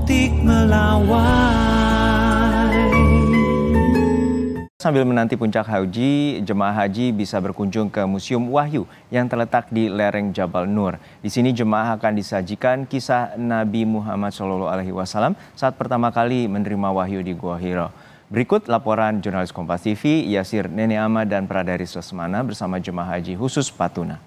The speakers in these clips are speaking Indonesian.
optik melawai. Sambil menanti puncak haji, jemaah haji bisa berkunjung ke Museum Wahyu yang terletak di lereng Jabal Nur. Di sini jemaah akan disajikan kisah Nabi Muhammad SAW saat pertama kali menerima wahyu di Gua Hira. Berikut laporan jurnalis Kompas TV, Yasir Neneama dan Pradaris Lesmana bersama jemaah haji khusus Patuna.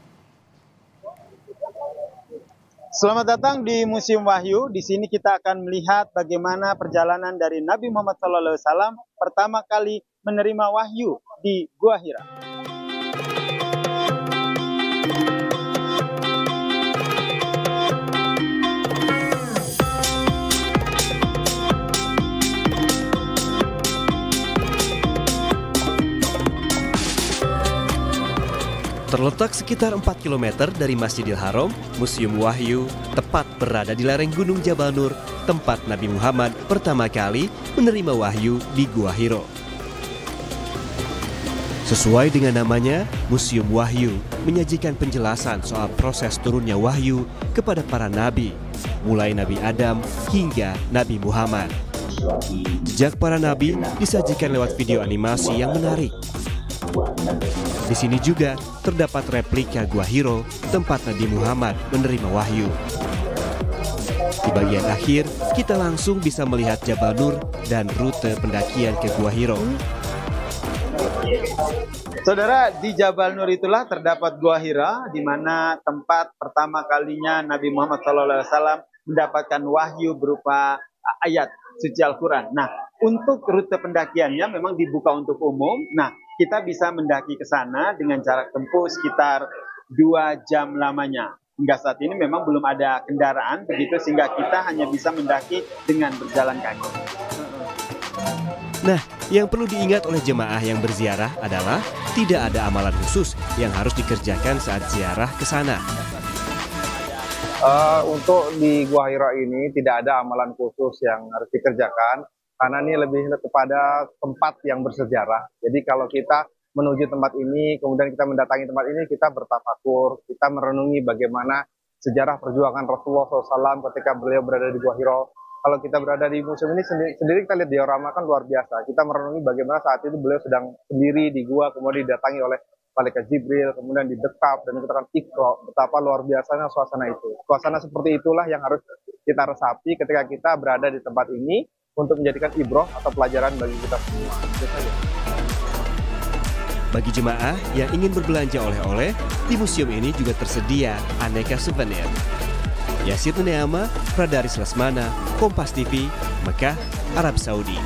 Selamat datang di Museum Wahyu. Di sini kita akan melihat bagaimana perjalanan dari Nabi Muhammad SAW pertama kali menerima wahyu di Gua Hira. Terletak sekitar 4 km dari Masjidil Haram, Museum Wahyu tepat berada di lereng Gunung Jabal Nur, tempat Nabi Muhammad pertama kali menerima wahyu di Gua Hira. Sesuai dengan namanya, Museum Wahyu menyajikan penjelasan soal proses turunnya wahyu kepada para nabi, mulai Nabi Adam hingga Nabi Muhammad. Jejak para nabi disajikan lewat video animasi yang menarik. Di sini juga terdapat replika Gua Hira, tempat Nabi Muhammad menerima wahyu. Di bagian akhir, kita langsung bisa melihat Jabal Nur dan rute pendakian ke Gua Hira. Saudara, di Jabal Nur itulah terdapat Gua Hira, di mana tempat pertama kalinya Nabi Muhammad SAW mendapatkan wahyu berupa ayat suci Al-Quran. Nah, untuk rute pendakiannya memang dibuka untuk umum. Nah, kita bisa mendaki ke sana dengan jarak tempuh sekitar 2 jam lamanya. Hingga saat ini memang belum ada kendaraan begitu sehingga kita hanya bisa mendaki dengan berjalan kaki. Nah, yang perlu diingat oleh jemaah yang berziarah adalah tidak ada amalan khusus yang harus dikerjakan saat ziarah ke sana. Untuk di Gua Hira ini tidak ada amalan khusus yang harus dikerjakan, karena ini lebih kepada tempat yang bersejarah. Jadi kalau kita menuju tempat ini, kemudian kita mendatangi tempat ini, kita bertafakur, kita merenungi bagaimana sejarah perjuangan Rasulullah SAW ketika beliau berada di Gua Hira. Kalau kita berada di museum ini sendiri kita lihat diorama kan luar biasa. Kita merenungi bagaimana saat itu beliau sedang sendiri di gua, kemudian didatangi oleh malaikat Jibril, kemudian didekap dan dikatakan Iqra. Betapa luar biasanya suasana itu. Suasana seperti itulah yang harus kita resapi ketika kita berada di tempat ini untuk menjadikan ibroh atau pelajaran bagi kita semua. Bagi jemaah yang ingin berbelanja oleh-oleh, di museum ini juga tersedia aneka souvenir. Yasir Neneama, Pradaris Lesmana, Kompas TV, Mekah, Arab Saudi.